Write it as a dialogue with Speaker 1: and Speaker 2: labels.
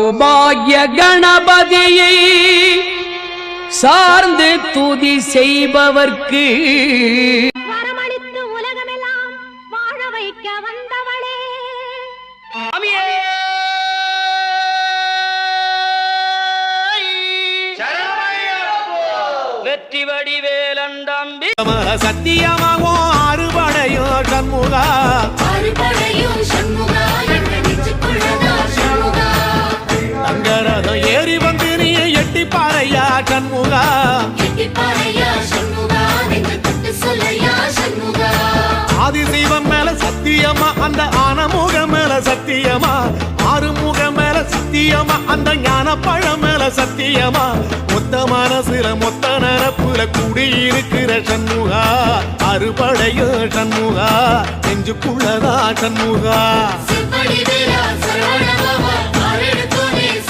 Speaker 1: சௌபாகிய கணபதியை சார்ந்து துதி செய்பவர்க்கு
Speaker 2: வரமளித்து உலகமெல்லாம் வாழ வைக்க வந்தவளே
Speaker 1: வெற்றி வடிவேலண்டம்பி
Speaker 3: சத்தியமாகோ அறுபடையோ சண்முகா தங்கரதம் ஏறி வந்து நீ எட்டி பாறையா சண்முகா ஆதிசைவம் மேல சத்தியமா அந்த ஆனமுகம் மேல சத்தியமா ஆறுமுகம் மேல சத்தியமா அந்த ஞான பழம் மேல சத்தியமா மொத்த மனசுல மொத்த நரப்புல குடியிருக்கிற சண்முகா அறுபடையோ சண்முகா நெஞ்சுக்குள்ளதா சண்முகா